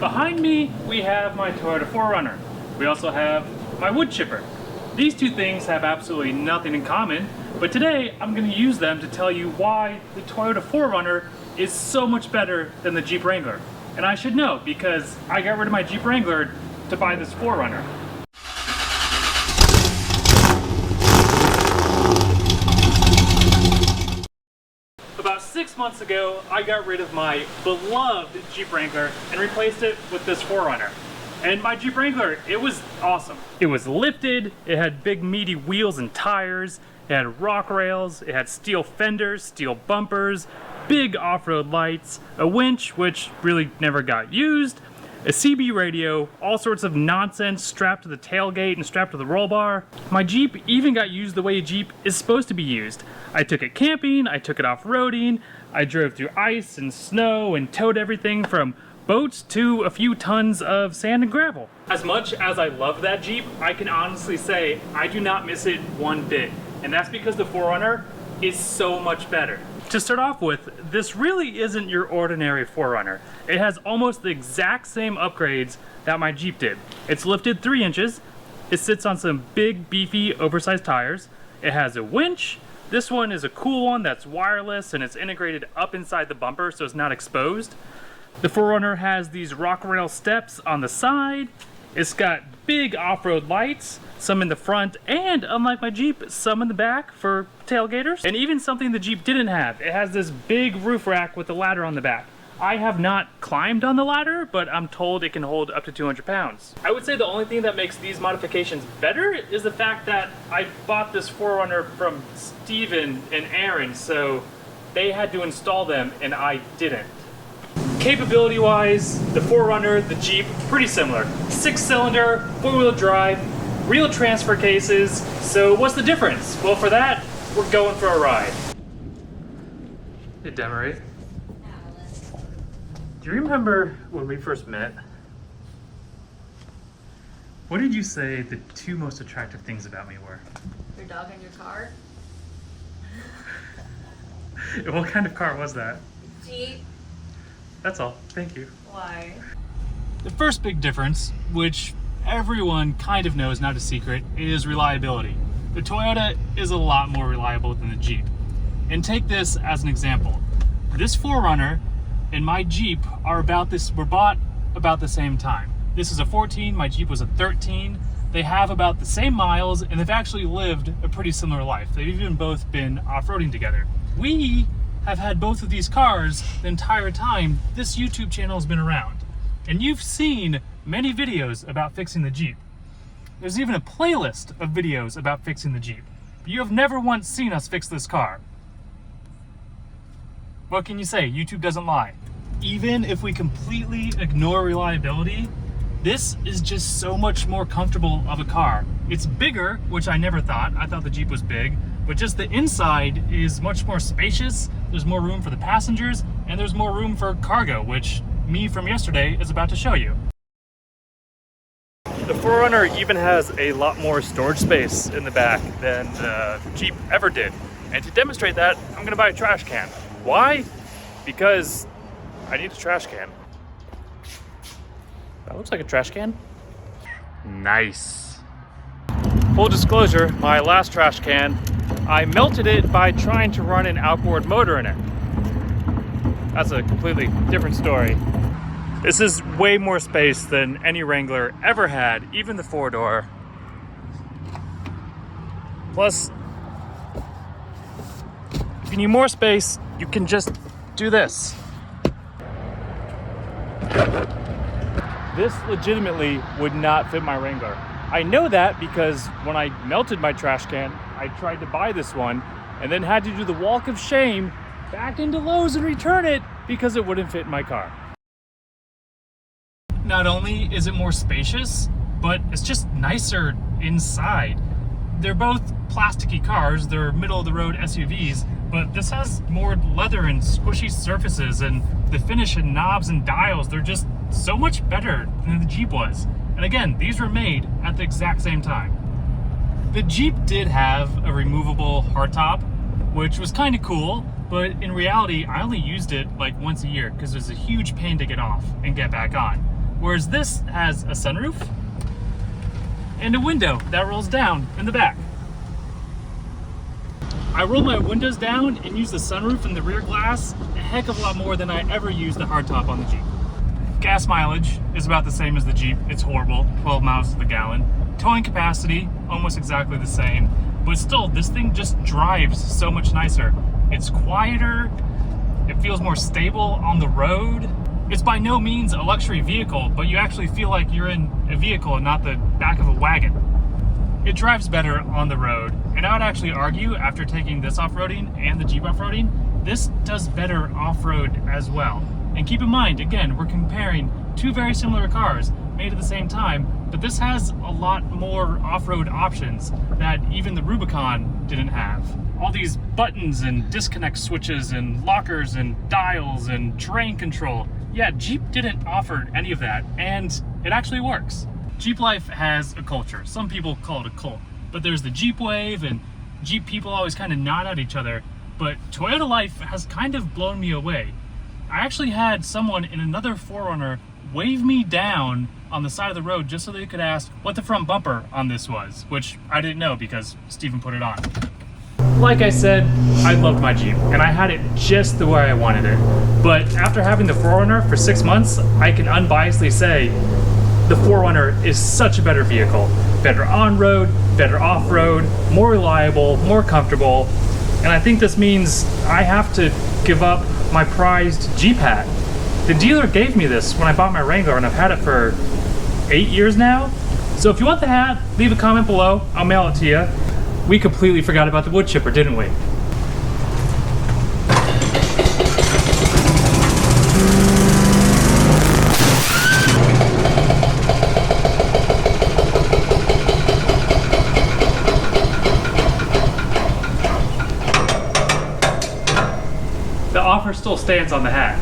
Behind me, we have my Toyota 4Runner. We also have my wood chipper. These two things have absolutely nothing in common, but today I'm going to use them to tell you why the Toyota 4Runner is so much better than the Jeep Wrangler. And I should know because I got rid of my Jeep Wrangler to buy this 4Runner. About 6 months ago, I got rid of my beloved Jeep Wrangler and replaced it with this 4Runner. And my Jeep Wrangler, it was awesome. It was lifted, it had big meaty wheels and tires, it had rock rails, it had steel fenders, steel bumpers, big off-road lights, a winch, which really never got used, a CB radio, all sorts of nonsense strapped to the tailgate and strapped to the roll bar. My Jeep even got used the way a Jeep is supposed to be used. I took it camping, I took it off-roading, I drove through ice and snow and towed everything from boats to a few tons of sand and gravel. As much as I love that Jeep, I can honestly say I do not miss it one bit. And that's because the 4Runner is so much better. To start off with, this really isn't your ordinary 4Runner. It has almost the exact same upgrades that my Jeep did. It's lifted 3 inches, it sits on some big, beefy, oversized tires, it has a winch. This one is a cool one that's wireless and it's integrated up inside the bumper so it's not exposed. The 4Runner has these rock rail steps on the side. It's got big off-road lights, some in the front, and unlike my Jeep, some in the back for tailgaters. And even something the Jeep didn't have, it has this big roof rack with a ladder on the back. I have not climbed on the ladder, but I'm told it can hold up to 200 pounds. I would say the only thing that makes these modifications better is the fact that I bought this 4Runner from Steven and Aaron, so they had to install them and I didn't. Capability wise, the 4Runner, the Jeep, pretty similar. 6-cylinder, 4-wheel drive, real transfer cases. So what's the difference? Well, for that, we're going for a ride. Hey, Demery. Do you remember when we first met? What did you say the 2 most attractive things about me were? Your dog and your car? What kind of car was that? Jeep. That's all. Thank you. Why? The first big difference, which everyone kind of knows, not a secret, is reliability. The Toyota is a lot more reliable than the Jeep. And take this as an example. This 4Runner and my Jeep were bought about the same time. This is a 14, my Jeep was a 13. They have about the same miles and they've actually lived a pretty similar life. They've even both been off-roading together. We have had both of these cars the entire time this YouTube channel has been around. And you've seen many videos about fixing the Jeep. There's even a playlist of videos about fixing the Jeep. But you have never once seen us fix this car. What can you say? YouTube doesn't lie. Even if we completely ignore reliability, this is just so much more comfortable of a car. It's bigger, which I never thought. I thought the Jeep was big, but just the inside is much more spacious. There's more room for the passengers, and there's more room for cargo, which me from yesterday is about to show you. The 4Runner even has a lot more storage space in the back than the Jeep ever did. And to demonstrate that, I'm gonna buy a trash can. Why? Because I need a trash can. That looks like a trash can. Nice. Full disclosure, my last trash can, I melted it by trying to run an outboard motor in it. That's a completely different story. This is way more space than any Wrangler ever had, even the 4-door. Plus, if you need more space, you can just do this. This legitimately would not fit my Wrangler. I know that because when I melted my trash can, I tried to buy this one and then had to do the walk of shame back into Lowe's and return it because it wouldn't fit in my car. Not only is it more spacious, but it's just nicer inside. They're both plasticky cars, they're middle of the road SUVs, but this has more leather and squishy surfaces, and the finish and knobs and dials, they're just so much better than the Jeep was. And again, these were made at the exact same time. The Jeep did have a removable hardtop, which was kind of cool, but in reality, I only used it like once a year because it was a huge pain to get off and get back on. whereas this has a sunroof and a window that rolls down in the back. I roll my windows down and use the sunroof and the rear glass a heck of a lot more than I ever use the hardtop on the Jeep. Gas mileage is about the same as the Jeep. It's horrible, 12 miles to the gallon. Towing capacity, almost exactly the same. But still, this thing just drives so much nicer. It's quieter, it feels more stable on the road. It's by no means a luxury vehicle, but you actually feel like you're in a vehicle and not the back of a wagon. It drives better on the road, and I would actually argue, after taking this off-roading and the Jeep off-roading, this does better off-road as well. And keep in mind, again, we're comparing two very similar cars made at the same time, but this has a lot more off-road options that even the Rubicon didn't have. All these buttons and disconnect switches and lockers and dials and terrain control. Yeah, Jeep didn't offer any of that, and it actually works. Jeep life has a culture. Some people call it a cult, but there's the Jeep wave, and Jeep people always kind of nod at each other, but Toyota life has kind of blown me away. I actually had someone in another 4Runner wave me down on the side of the road just so they could ask what the front bumper on this was, which I didn't know because Steven put it on. Like I said, I loved my Jeep, and I had it just the way I wanted it. But after having the 4Runner for 6 months, I can unbiasedly say the 4Runner is such a better vehicle. Better on-road, better off-road, more reliable, more comfortable. And I think this means I have to give up my prized Jeep hat. The dealer gave me this when I bought my Wrangler, and I've had it for 8 years now. So if you want the hat, leave a comment below. I'll mail it to you. We completely forgot about the wood chipper, didn't we? The offer still stands on the hat.